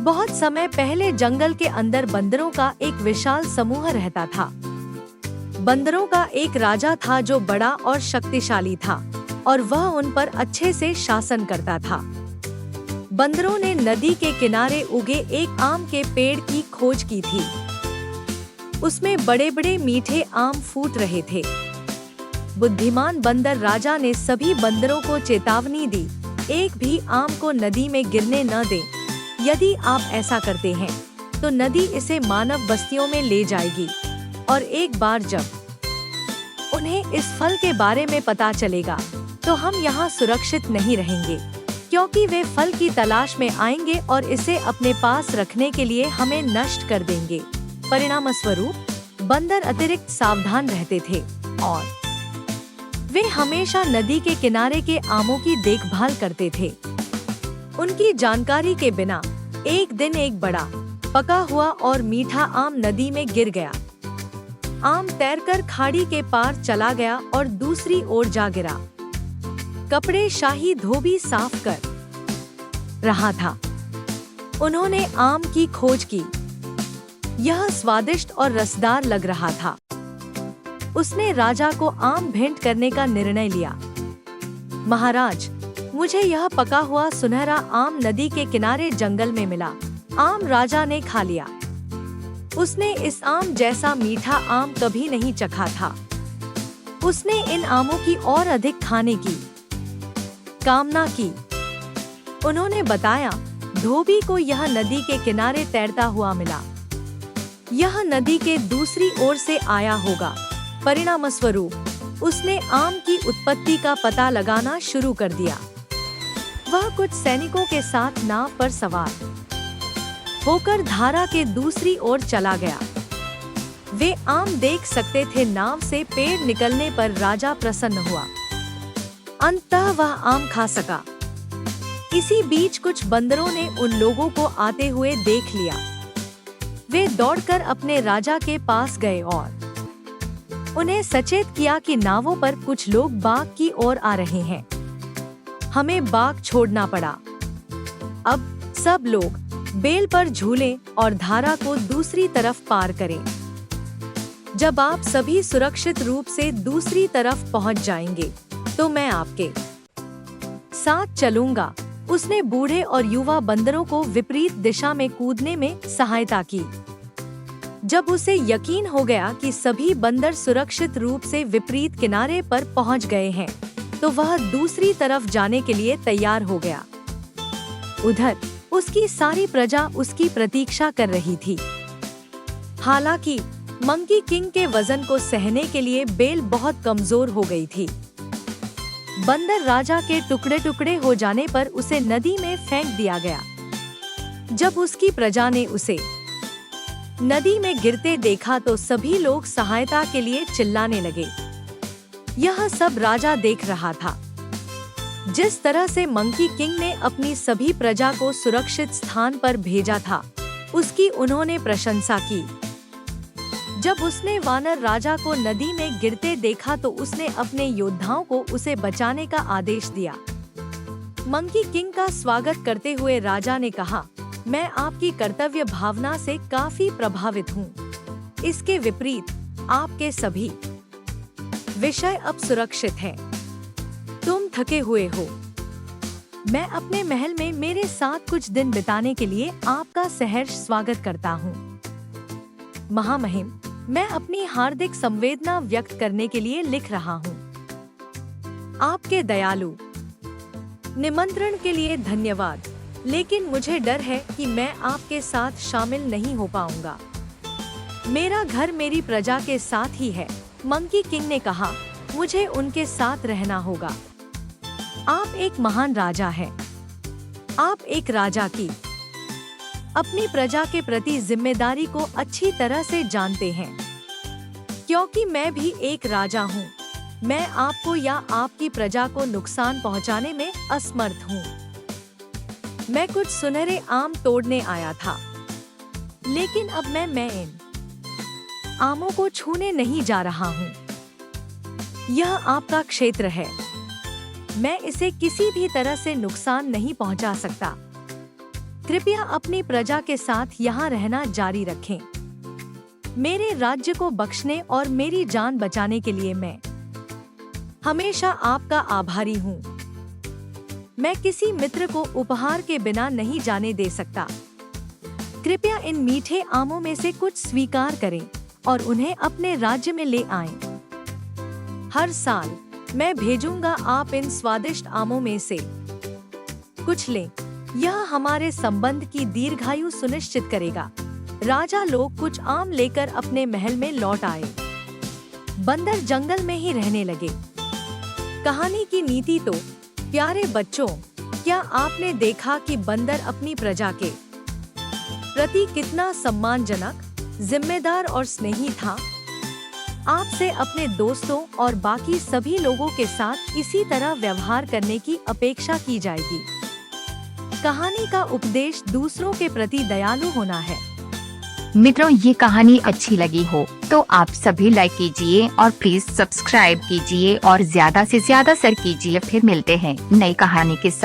बहुत समय पहले जंगल के अंदर बंदरों का एक विशाल समूह रहता था। बंदरों का एक राजा था जो बड़ा और शक्तिशाली था और वह उन पर अच्छे से शासन करता था। बंदरों ने नदी के किनारे उगे एक आम के पेड़ की खोज की थी। उसमें बड़े बड़े मीठे आम फूट रहे थे। बुद्धिमान बंदर राजा ने सभी बंदरों को चेतावनी दी, एक भी आम को नदी में गिरने न दें। यदि आप ऐसा करते हैं तो नदी इसे मानव बस्तियों में ले जाएगी और एक बार जब उन्हें इस फल के बारे में पता चलेगा तो हम यहाँ सुरक्षित नहीं रहेंगे, क्योंकि वे फल की तलाश में आएंगे और इसे अपने पास रखने के लिए हमें नष्ट कर देंगे। परिणामस्वरूप बंदर अतिरिक्त सावधान रहते थे और वे हमेशा नदी के किनारे के आमों की देखभाल करते थे। उनकी जानकारी के बिना एक दिन एक बड़ा पका हुआ और मीठा आम नदी में गिर गया। आम तैरकर खाड़ी के पार चला गया और दूसरी ओर जा गिरा। कपड़े शाही धोबी साफ कर रहा था। उन्होंने आम की खोज की। यह स्वादिष्ट और रसदार लग रहा था। उसने राजा को आम भेंट करने का निर्णय लिया। महाराज, मुझे यह पका हुआ सुनहरा आम नदी के किनारे जंगल में मिला। आम राजा ने खा लिया। उसने इस आम जैसा मीठा आम कभी नहीं चखा था। उसने इन आमों की और अधिक खाने की कामना की। उन्होंने बताया, धोबी को यह नदी के किनारे तैरता हुआ मिला। यह नदी के दूसरी ओर से आया होगा। परिणामस्वरूप उसने आम की उत्पत्ति का पता लगाना शुरू कर दिया। वह कुछ सैनिकों के साथ नाव पर सवार होकर धारा के दूसरी ओर चला गया। वे आम देख सकते थे। नाव से पेड़ निकलने पर राजा प्रसन्न हुआ। अंततः वह आम खा सका। इसी बीच कुछ बंदरों ने उन लोगों को आते हुए देख लिया। वे दौड़कर अपने राजा के पास गए और उन्हें सचेत किया कि नावों पर कुछ लोग बाग की ओर आ रहे हैं। हमें बाग छोड़ना पड़ा। अब सब लोग बेल पर झूलें और धारा को दूसरी तरफ पार करें। जब आप सभी सुरक्षित रूप से दूसरी तरफ पहुंच जाएंगे तो मैं आपके साथ चलूंगा। उसने बूढ़े और युवा बंदरों को विपरीत दिशा में कूदने में सहायता की। जब उसे यकीन हो गया कि सभी बंदर सुरक्षित रूप से विपरीत किनारे पर पहुंच गए हैं तो वह दूसरी तरफ जाने के लिए तैयार हो गया। उधर उसकी सारी प्रजा उसकी प्रतीक्षा कर रही थी। हालांकि मंकी किंग के वजन को सहने के लिए बेल बहुत कमजोर हो गई थी। बंदर राजा के टुकड़े टुकड़े हो जाने पर उसे नदी में फेंक दिया गया। जब उसकी प्रजा ने उसे नदी में गिरते देखा तो सभी लोग सहायता के लिए चिल्लाने लगे। यह सब राजा देख रहा था। जिस तरह से मंकी किंग ने अपनी सभी प्रजा को सुरक्षित स्थान पर भेजा था, उसकी उन्होंने प्रशंसा की। जब उसने वानर राजा को नदी में गिरते देखा तो उसने अपने योद्धाओं को उसे बचाने का आदेश दिया। मंकी किंग का स्वागत करते हुए राजा ने कहा, मैं आपकी कर्तव्य भावना से काफी प्रभावित हूँ। इसके विपरीत आपके सभी विषय अब सुरक्षित हैं। तुम थके हुए हो। मैं अपने महल में मेरे साथ कुछ दिन बिताने के लिए आपका सहर्ष स्वागत करता हूँ। महामहिम, मैं अपनी हार्दिक संवेदना व्यक्त करने के लिए लिख रहा हूँ। आपके दयालु निमंत्रण के लिए धन्यवाद, लेकिन मुझे डर है कि मैं आपके साथ शामिल नहीं हो पाऊंगा। मेरा घर मेरी प्रजा के साथ ही है। मंकी किंग ने कहा, मुझे उनके साथ रहना होगा। आप एक महान राजा हैं। आप एक राजा की अपनी प्रजा के प्रति जिम्मेदारी को अच्छी तरह से जानते हैं। क्योंकि मैं भी एक राजा हूँ, मैं आपको या आपकी प्रजा को नुकसान पहुँचाने में असमर्थ हूँ। मैं कुछ सुनहरे आम तोड़ने आया था, लेकिन अब मैं इन आमों को छूने नहीं जा रहा हूँ। यह आपका क्षेत्र है। मैं इसे किसी भी तरह से नुकसान नहीं पहुँचा सकता। कृपया अपनी प्रजा के साथ यहाँ रहना जारी रखें। मेरे राज्य को बख्शने और मेरी जान बचाने के लिए मैं हमेशा आपका आभारी हूँ। मैं किसी मित्र को उपहार के बिना नहीं जाने दे सकता। कृपया इन मीठे आमों में से कुछ स्वीकार करें और उन्हें अपने राज्य में ले आएं। हर साल मैं भेजूंगा, आप इन स्वादिष्ट आमों में से कुछ लें। यह हमारे संबंध की दीर्घायु सुनिश्चित करेगा। राजा लोग कुछ आम लेकर अपने महल में लौट आए। बंदर जंगल में ही रहने लगे। कहानी की नीति तो, प्यारे बच्चों, क्या आपने देखा कि बंदर अपनी प्रजा के प्रति कितना सम्मानजनक, जिम्मेदार और स्नेही था? आपसे अपने दोस्तों और बाकी सभी लोगों के साथ इसी तरह व्यवहार करने की अपेक्षा की जाएगी। कहानी का उपदेश दूसरों के प्रति दयालु होना है। मित्रों, ये कहानी अच्छी लगी हो तो आप सभी लाइक कीजिए और प्लीज सब्सक्राइब कीजिए और ज्यादा से ज्यादा शेयर कीजिए। फिर मिलते हैं नई कहानी के साथ।